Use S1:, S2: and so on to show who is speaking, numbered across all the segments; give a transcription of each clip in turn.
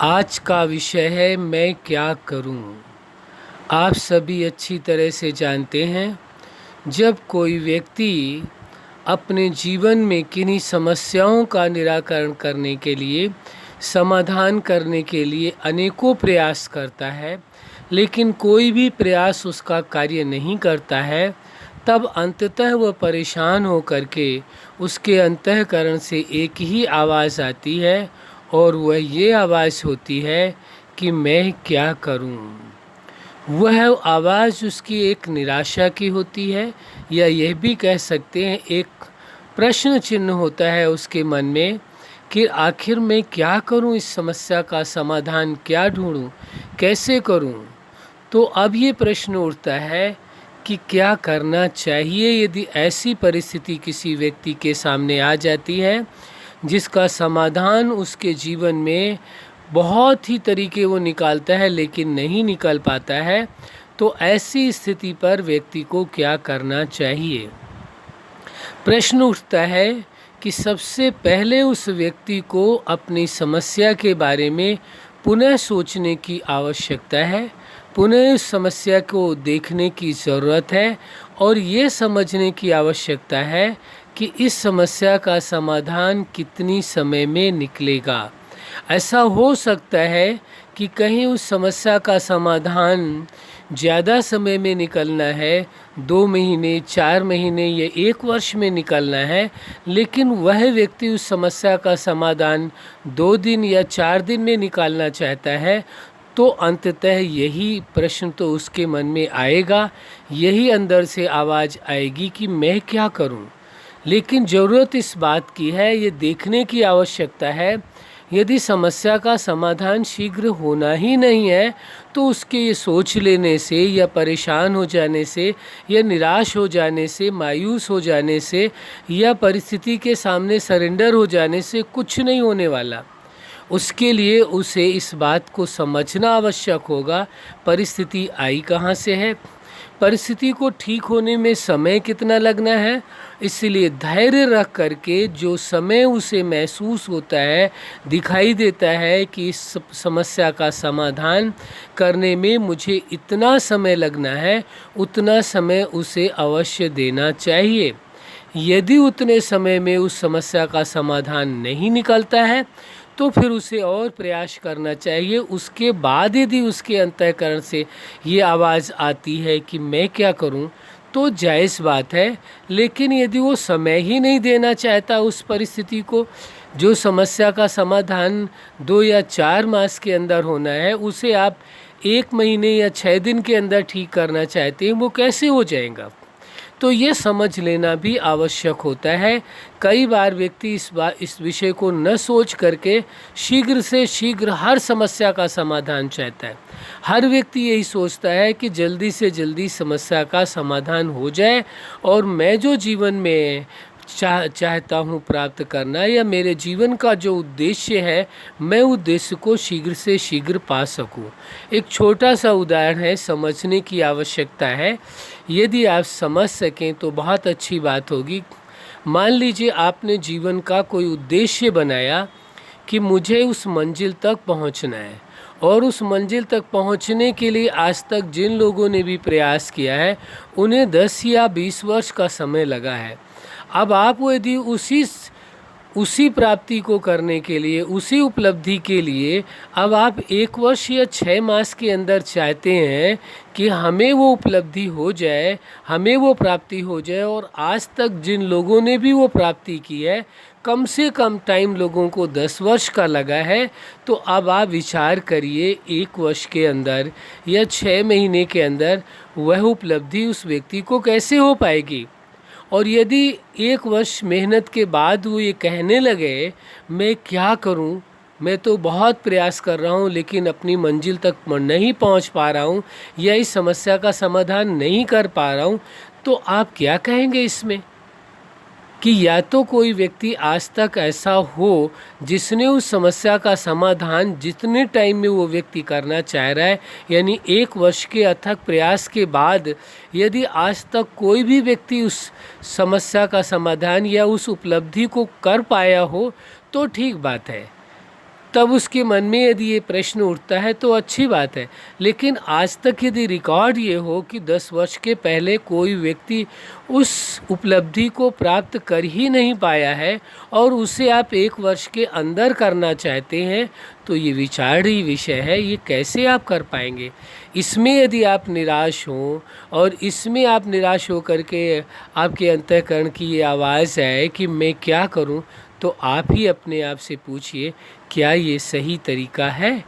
S1: आज का विषय है मैं क्या करूं। आप सभी अच्छी तरह से जानते हैं, जब कोई व्यक्ति अपने जीवन में किन्हीं समस्याओं का निराकरण करने के लिए, समाधान करने के लिए अनेकों प्रयास करता है, लेकिन कोई भी प्रयास उसका कार्य नहीं करता है, तब अंततः वह परेशान होकर के उसके अंतःकरण से एक ही आवाज़ आती है, और वह ये आवाज़ होती है कि मैं क्या करूं। वह आवाज़ उसकी एक निराशा की होती है, या यह भी कह सकते हैं एक प्रश्न चिन्ह होता है उसके मन में कि आखिर मैं क्या करूं, इस समस्या का समाधान क्या ढूंढूं, कैसे करूं। तो अब ये प्रश्न उठता है कि क्या करना चाहिए यदि ऐसी परिस्थिति किसी व्यक्ति के सामने आ जाती है जिसका समाधान उसके जीवन में बहुत ही तरीके वो निकालता है लेकिन नहीं निकल पाता है। तो ऐसी स्थिति पर व्यक्ति को क्या करना चाहिए। प्रश्न उठता है कि सबसे पहले उस व्यक्ति को अपनी समस्या के बारे में पुनः सोचने की आवश्यकता है, पुनः इस समस्या को देखने की ज़रूरत है, और ये समझने की आवश्यकता है कि इस समस्या का समाधान कितनी समय में निकलेगा। ऐसा हो सकता है कि कहीं उस समस्या का समाधान ज़्यादा समय में निकलना है, 2 महीने, 4 महीने या 1 वर्ष में निकलना है, लेकिन वह व्यक्ति उस समस्या का समाधान 2 दिन या 4 दिन में निकालना चाहता है। तो अंततः यही प्रश्न तो उसके मन में आएगा, यही अंदर से आवाज़ आएगी कि मैं क्या करूं। लेकिन ज़रूरत इस बात की है, ये देखने की आवश्यकता है, यदि समस्या का समाधान शीघ्र होना ही नहीं है तो उसके ये सोच लेने से या परेशान हो जाने से या निराश हो जाने से, मायूस हो जाने से या परिस्थिति के सामने सरेंडर हो जाने से कुछ नहीं होने वाला। उसके लिए उसे इस बात को समझना आवश्यक होगा, परिस्थिति आई कहाँ से है, परिस्थिति को ठीक होने में समय कितना लगना है। इसलिए धैर्य रख करके जो समय उसे महसूस होता है, दिखाई देता है कि इस समस्या का समाधान करने में मुझे इतना समय लगना है, उतना समय उसे अवश्य देना चाहिए। यदि उतने समय में उस समस्या का समाधान नहीं निकलता है तो फिर उसे और प्रयास करना चाहिए। उसके बाद यदि उसके अंतःकरण से ये आवाज़ आती है कि मैं क्या करूं, तो जायज़ बात है। लेकिन यदि वो समय ही नहीं देना चाहता उस परिस्थिति को, जो समस्या का समाधान 2 या 4 मास के अंदर होना है, उसे आप 1 महीने या 6 दिन के अंदर ठीक करना चाहते हैं, वो कैसे हो जाएगा। तो ये समझ लेना भी आवश्यक होता है। कई बार व्यक्ति इस विषय को न सोच करके शीघ्र से शीघ्र हर समस्या का समाधान चाहता है। हर व्यक्ति यही सोचता है कि जल्दी से जल्दी समस्या का समाधान हो जाए और मैं जो जीवन में चाहता हूँ प्राप्त करना, या मेरे जीवन का जो उद्देश्य है, मैं उद्देश्य को शीघ्र से शीघ्र पा सकूँ। एक छोटा सा उदाहरण है, समझने की आवश्यकता है। यदि आप समझ सकें तो बहुत अच्छी बात होगी। मान लीजिए आपने जीवन का कोई उद्देश्य बनाया कि मुझे उस मंजिल तक पहुंचना है, और उस मंजिल तक पहुंचने के लिए आज तक जिन लोगों ने भी प्रयास किया है उन्हें 10 या 20 वर्ष का समय लगा है। अब आप यदि उसी प्राप्ति को करने के लिए, उसी उपलब्धि के लिए अब आप 1 वर्ष या 6 मास के अंदर चाहते हैं कि हमें वो उपलब्धि हो जाए, हमें वो प्राप्ति हो जाए, और आज तक जिन लोगों ने भी वो प्राप्ति की है, कम से कम टाइम लोगों को 10 वर्ष का लगा है। तो अब आप विचार करिए 1 वर्ष के अंदर या 6 महीने के अंदर वह उपलब्धि उस व्यक्ति को कैसे हो पाएगी। और यदि 1 वर्ष मेहनत के बाद वो ये कहने लगे मैं क्या करूं, मैं तो बहुत प्रयास कर रहा हूं लेकिन अपनी मंजिल तक नहीं पहुंच पा रहा हूं, या इस समस्या का समाधान नहीं कर पा रहा हूं, तो आप क्या कहेंगे इसमें। कि या तो कोई व्यक्ति आज तक ऐसा हो जिसने उस समस्या का समाधान जितने टाइम में वो व्यक्ति करना चाह रहा है, यानी 1 वर्ष के अथक प्रयास के बाद यदि आज तक कोई भी व्यक्ति उस समस्या का समाधान या उस उपलब्धि को कर पाया हो, तो ठीक बात है। तब उसके मन में यदि ये प्रश्न उठता है तो अच्छी बात है। लेकिन आज तक यदि रिकॉर्ड ये हो कि 10 वर्ष के पहले कोई व्यक्ति उस उपलब्धि को प्राप्त कर ही नहीं पाया है और उसे आप 1 वर्ष के अंदर करना चाहते हैं, तो ये विचारणीय विषय है। ये कैसे आप कर पाएंगे? इसमें यदि आप निराश हों और इसमें आप निराश हो करके आपके अंतःकरण की ये आवाज़ आए कि मैं क्या करूं, तो आप ही अपने आप से पूछिए, क्या ये सही तरीका है?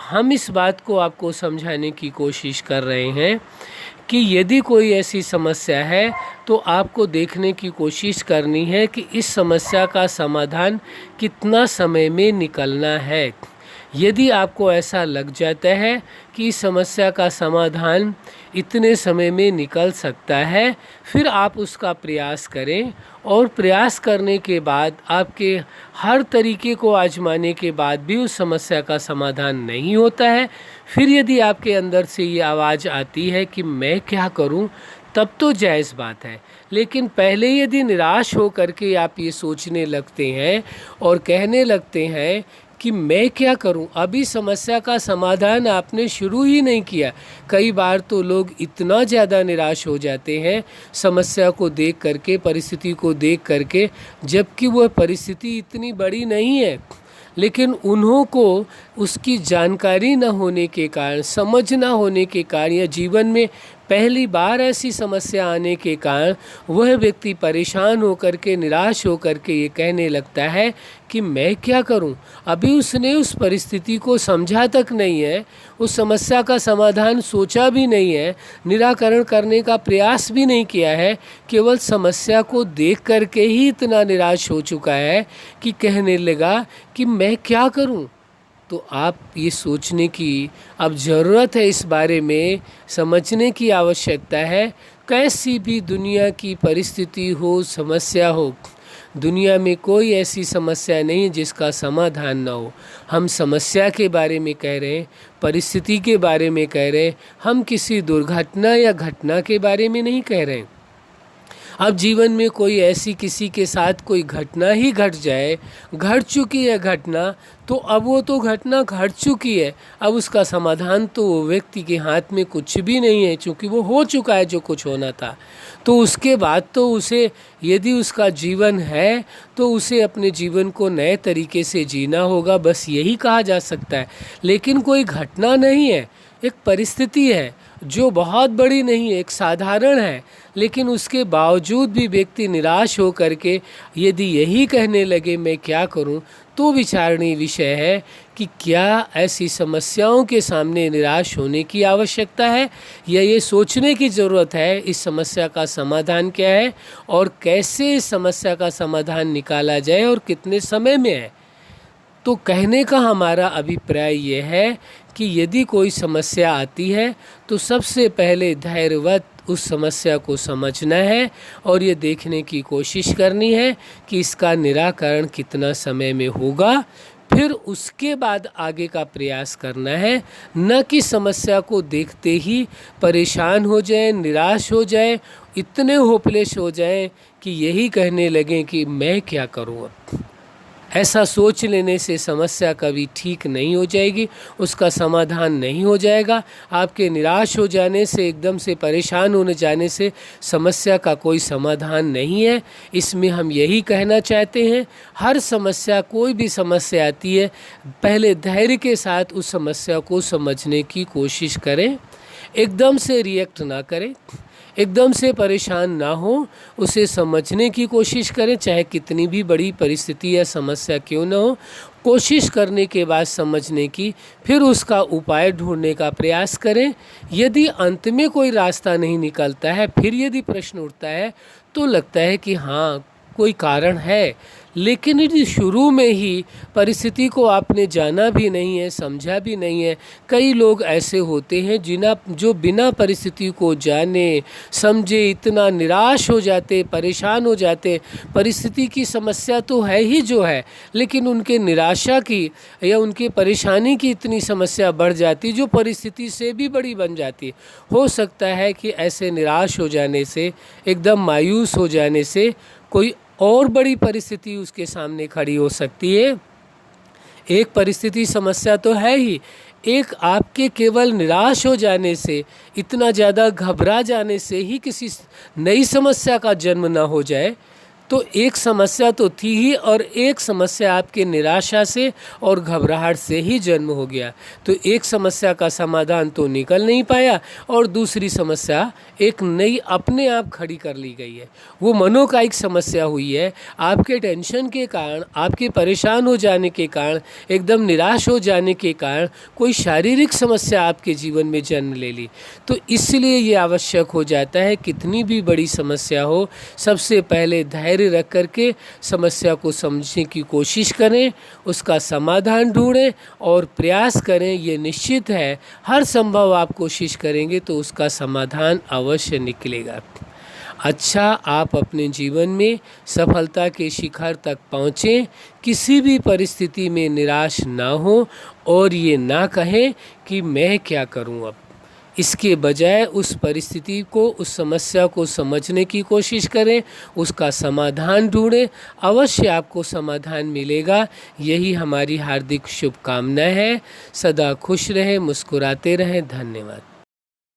S1: हम इस बात को आपको समझाने की कोशिश कर रहे हैं कि यदि कोई ऐसी समस्या है तो आपको देखने की कोशिश करनी है कि इस समस्या का समाधान कितना समय में निकलना है। यदि आपको ऐसा लग जाता है कि इस समस्या का समाधान इतने समय में निकल सकता है, फिर आप उसका प्रयास करें। और प्रयास करने के बाद आपके हर तरीके को आजमाने के बाद भी उस समस्या का समाधान नहीं होता है, फिर यदि आपके अंदर से ये आवाज़ आती है कि मैं क्या करूं, तब तो जायज़ बात है। लेकिन पहले यदि निराश हो करके आप ये सोचने लगते हैं और कहने लगते हैं कि मैं क्या करूं, अभी समस्या का समाधान आपने शुरू ही नहीं किया। कई बार तो लोग इतना ज़्यादा निराश हो जाते हैं समस्या को देख करके, परिस्थिति को देख करके, जबकि वह परिस्थिति इतनी बड़ी नहीं है, लेकिन उन्हों को उसकी जानकारी न होने के कारण, समझ न होने के कारण, या जीवन में पहली बार ऐसी समस्या आने के कारण वह व्यक्ति परेशान होकर के, निराश होकर के ये कहने लगता है कि मैं क्या करूं। अभी उसने उस परिस्थिति को समझा तक नहीं है, उस समस्या का समाधान सोचा भी नहीं है, निराकरण करने का प्रयास भी नहीं किया है, केवल समस्या को देख करके ही इतना निराश हो चुका है कि कहने लगा कि मैं क्या करूं। तो आप ये सोचने की अब ज़रूरत है, इस बारे में समझने की आवश्यकता है। कैसी भी दुनिया की परिस्थिति हो, समस्या हो, दुनिया में कोई ऐसी समस्या नहीं जिसका समाधान ना हो। हम समस्या के बारे में कह रहे हैं, परिस्थिति के बारे में कह रहे हैं, हम किसी दुर्घटना या घटना के बारे में नहीं कह रहे हैं। अब जीवन में कोई ऐसी किसी के साथ कोई घटना ही घट जाए, घट चुकी है घटना, तो अब वो तो घटना घट चुकी है, अब उसका समाधान तो वो व्यक्ति के हाथ में कुछ भी नहीं है, क्योंकि वो हो चुका है जो कुछ होना था। तो उसके बाद तो उसे, यदि उसका जीवन है तो उसे अपने जीवन को नए तरीके से जीना होगा, बस यही कहा जा सकता है। लेकिन कोई घटना नहीं है, एक परिस्थिति है जो बहुत बड़ी नहीं है, एक साधारण है, लेकिन उसके बावजूद भी व्यक्ति निराश हो करके यदि यही कहने लगे मैं क्या करूं, तो विचारणीय विषय है कि क्या ऐसी समस्याओं के सामने निराश होने की आवश्यकता है, या ये सोचने की ज़रूरत है इस समस्या का समाधान क्या है और कैसे इस समस्या का समाधान निकाला जाए और कितने समय में है। तो कहने का हमारा अभिप्राय ये है कि यदि कोई समस्या आती है तो सबसे पहले धैर्यवत उस समस्या को समझना है और ये देखने की कोशिश करनी है कि इसका निराकरण कितना समय में होगा, फिर उसके बाद आगे का प्रयास करना है। न कि समस्या को देखते ही परेशान हो जाए, निराश हो जाए, इतने होपलेस हो जाए कि यही कहने लगें कि मैं क्या करूँ अब। ऐसा सोच लेने से समस्या कभी ठीक नहीं हो जाएगी, उसका समाधान नहीं हो जाएगा। आपके निराश हो जाने से, एकदम से परेशान होने जाने से समस्या का कोई समाधान नहीं है। इसमें हम यही कहना चाहते हैं, हर समस्या, कोई भी समस्या आती है, पहले धैर्य के साथ उस समस्या को समझने की कोशिश करें, एकदम से रिएक्ट ना करें, एकदम से परेशान ना हो, उसे समझने की कोशिश करें, चाहे कितनी भी बड़ी परिस्थिति या समस्या क्यों ना हो। कोशिश करने के बाद समझने की, फिर उसका उपाय ढूंढने का प्रयास करें। यदि अंत में कोई रास्ता नहीं निकलता है, फिर यदि प्रश्न उठता है तो लगता है कि हाँ कोई कारण है, लेकिन यदि शुरू में ही परिस्थिति को आपने जाना भी नहीं है, समझा भी नहीं है, कई लोग ऐसे होते हैं जो बिना परिस्थिति को जाने समझे इतना निराश हो जाते, परेशान हो जाते। परिस्थिति की समस्या तो है ही जो है, लेकिन उनके निराशा की या उनके परेशानी की इतनी समस्या बढ़ जाती जो परिस्थिति से भी बड़ी बन जाती। हो सकता है कि ऐसे निराश हो जाने से, एकदम मायूस हो जाने से कोई और बड़ी परिस्थिति उसके सामने खड़ी हो सकती है, एक परिस्थिति समस्या तो है ही, एक आपके केवल निराश हो जाने से, इतना ज़्यादा घबरा जाने से ही किसी नई समस्या का जन्म ना हो जाए। तो एक समस्या तो थी ही, और एक समस्या आपके निराशा से और घबराहट से ही जन्म हो गया। तो एक समस्या का समाधान तो निकल नहीं पाया, और दूसरी समस्या एक नई अपने आप खड़ी कर ली गई है। वो मनोकायिक समस्या हुई है, आपके टेंशन के कारण, आपके परेशान हो जाने के कारण, एकदम निराश हो जाने के कारण कोई शारीरिक समस्या आपके जीवन में जन्म ले ली। तो इसलिए ये आवश्यक हो जाता है, कितनी भी बड़ी समस्या हो, सबसे पहले धैर्य रख करके समस्या को समझने की कोशिश करें, उसका समाधान ढूंढें और प्रयास करें। ये निश्चित है, हर संभव आप कोशिश करेंगे तो उसका समाधान अवश्य निकलेगा। अच्छा, आप अपने जीवन में सफलता के शिखर तक पहुँचें, किसी भी परिस्थिति में निराश ना हो और ये ना कहें कि मैं क्या करूं अब। इसके बजाय उस परिस्थिति को, उस समस्या को समझने की कोशिश करें, उसका समाधान ढूंढें, अवश्य आपको समाधान मिलेगा। यही हमारी हार्दिक शुभकामना है। सदा खुश रहें, मुस्कुराते रहें। धन्यवाद।